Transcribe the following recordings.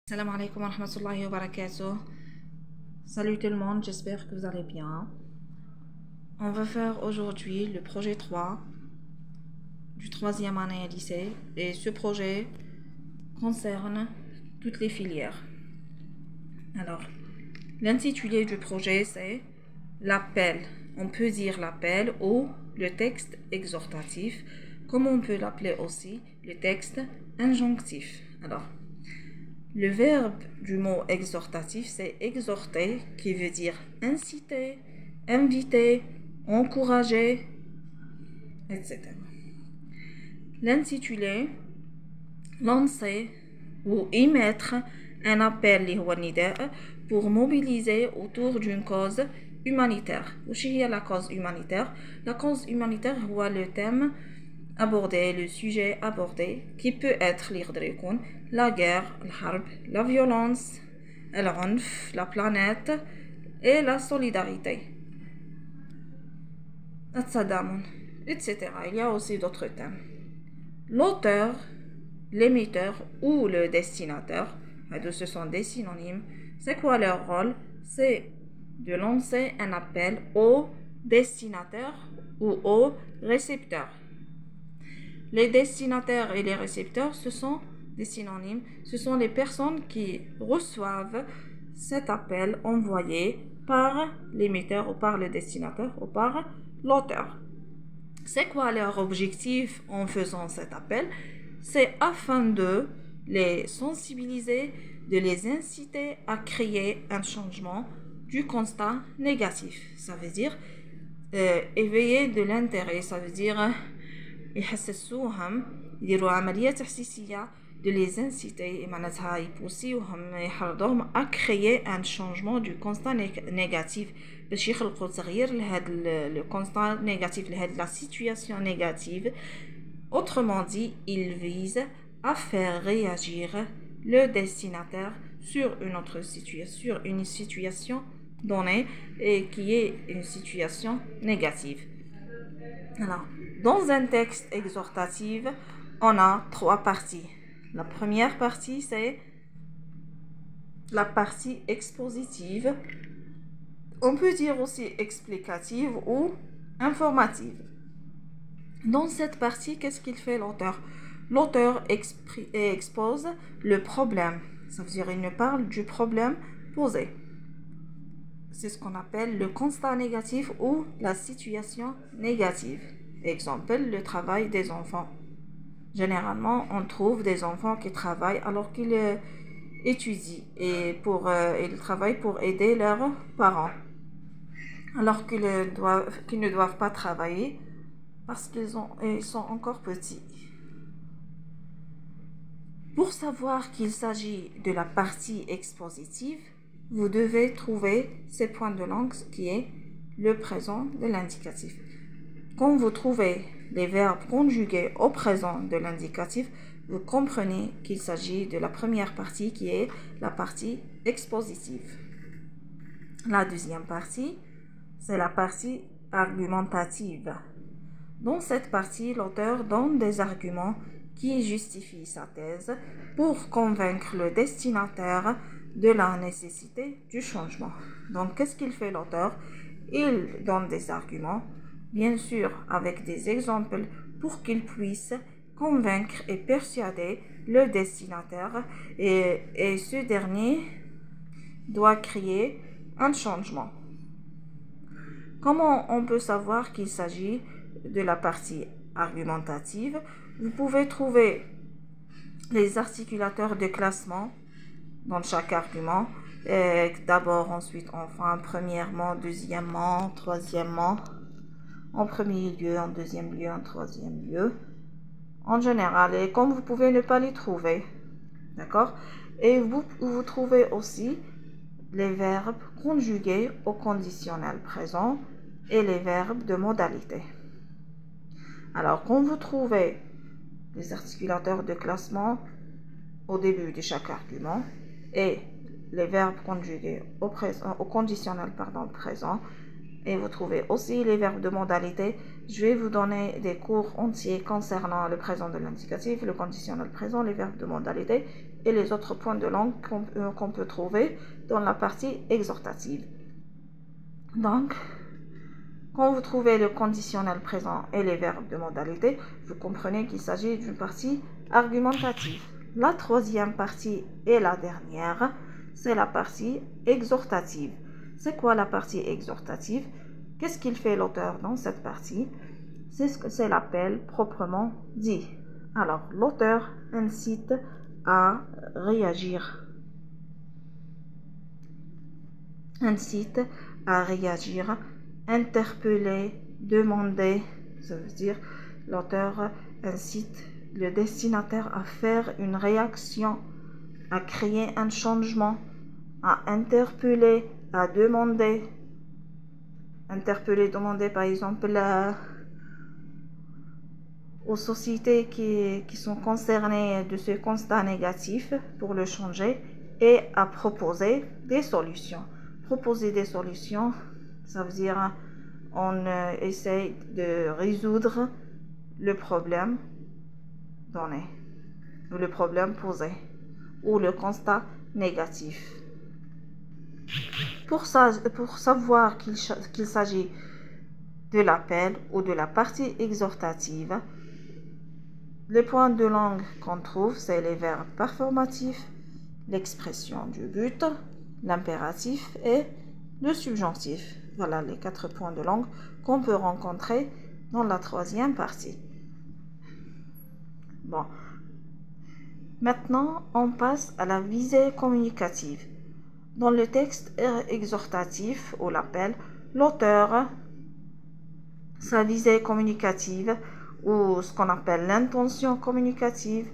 Salam alaikum wa rahmatullahi wa barakatuh. Salut tout le monde, j'espère que vous allez bien. On va faire aujourd'hui le projet 3 du 3e année lycée et ce projet concerne toutes les filières. Alors, l'intitulé du projet c'est l'appel. On peut dire l'appel ou le texte exhortatif, comme on peut l'appeler aussi le texte injonctif. Alors, le verbe du mot exhortatif, c'est exhorter, qui veut dire inciter, inviter, encourager, etc. L'intitulé, lancer ou émettre un appel pour mobiliser autour d'une cause humanitaire. Qu'est-ce que la cause humanitaire? La cause humanitaire, c'est le thème abordé, le sujet abordé, qui peut être la guerre, la violence, la planète et la solidarité, etc. Il y a aussi d'autres thèmes. L'auteur, l'émetteur ou le destinataire, ce sont des synonymes. C'est quoi leur rôle? C'est de lancer un appel au destinataire ou au récepteur. Les destinataires et les récepteurs, ce sont des synonymes. Ce sont les personnes qui reçoivent cet appel envoyé par l'émetteur ou par le destinataire ou par l'auteur. C'est quoi leur objectif en faisant cet appel? C'est afin de les sensibiliser, de les inciter à créer un changement du constat négatif. Ça veut dire éveiller de l'intérêt, ça veut dire يحسسوهم يديروا عملية تحسيسية de les inciter معناتها يبوسيوهم يحرضوهم à créer un changement du constat négatif باش يخلقوا تغيير لهذا le constat négatif لهذه la situation négative. Autrement dit, il vise à faire réagir le destinataire sur une situation donnée et qui est une situation négative. Alors, dans un texte exhortatif, on a 3 parties. La première partie, c'est la partie expositive. On peut dire aussi explicative ou informative. Dans cette partie, qu'est-ce qu'il fait l'auteur? L'auteur expose le problème. Ça veut dire qu'il nous parle du problème posé. C'est ce qu'on appelle le constat négatif ou la situation négative. Exemple, le travail des enfants. Généralement, on trouve des enfants qui travaillent alors qu'ils étudient et ils travaillent pour aider leurs parents. Alors qu'ils ne doivent pas travailler parce qu'ils sont encore petits. Pour savoir qu'il s'agit de la partie expositive, vous devez trouver ces points de langue qui est le présent de l'indicatif. Quand vous trouvez les verbes conjugués au présent de l'indicatif, vous comprenez qu'il s'agit de la première partie qui est la partie expositive. La deuxième partie, c'est la partie argumentative. Dans cette partie, l'auteur donne des arguments qui justifient sa thèse pour convaincre le destinataire de la nécessité du changement. Donc, qu'est-ce qu'il fait l'auteur? Il donne des arguments, bien sûr avec des exemples, pour qu'il puisse convaincre et persuader le destinataire et ce dernier doit créer un changement. Comment on peut savoir qu'il s'agit de la partie argumentative? Vous pouvez trouver les articulateurs de classement dans chaque argument. D'abord, ensuite, enfin, premièrement, deuxièmement, troisièmement, en premier lieu, en deuxième lieu, en troisième lieu. En général, et comme vous pouvez ne pas les trouver, d'accord? Et vous trouvez aussi les verbes conjugués au conditionnel présent et les verbes de modalité. Alors, quand vous trouvez les articulateurs de classement au début de chaque argument et les verbes conjugués au conditionnel présent, et vous trouvez aussi les verbes de modalité, je vais vous donner des cours entiers concernant le présent de l'indicatif, le conditionnel présent, les verbes de modalité et les autres points de langue qu'on peut trouver dans la partie exhortative. Donc, quand vous trouvez le conditionnel présent et les verbes de modalité, vous comprenez qu'il s'agit d'une partie argumentative. La troisième partie et la dernière, c'est la partie exhortative. C'est quoi la partie exhortative? Qu'est-ce qu'il fait l'auteur dans cette partie? C'est l'appel proprement dit. Alors, l'auteur incite à réagir. Incite à réagir, interpeller, demander. Ça veut dire, l'auteur incite le destinataire à faire une réaction, à créer un changement, à interpeller, à demander. Interpeller, demander par exemple aux sociétés qui sont concernées de ce constat négatif pour le changer et à proposer des solutions. Proposer des solutions, ça veut dire on essaye de résoudre le problème donné, ou le problème posé, ou le constat négatif. Pour savoir qu'il s'agit de l'appel ou de la partie exhortative, les points de langue qu'on trouve, c'est les verbes performatifs, l'expression du but, l'impératif et le subjonctif. Voilà les 4 points de langue qu'on peut rencontrer dans la troisième partie. Bon. Maintenant, on passe à la visée communicative. Dans le texte exhortatif ou l'appel, l'auteur, sa visée communicative ou ce qu'on appelle l'intention communicative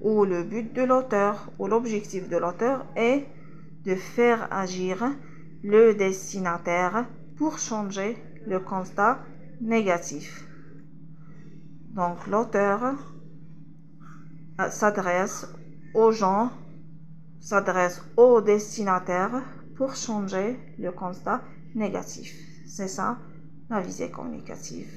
ou le but de l'auteur ou l'objectif de l'auteur est de faire agir le destinataire pour changer le constat négatif. Donc l'auteur s'adresse aux gens, s'adresse au destinataire pour changer le constat négatif. C'est ça la visée communicative.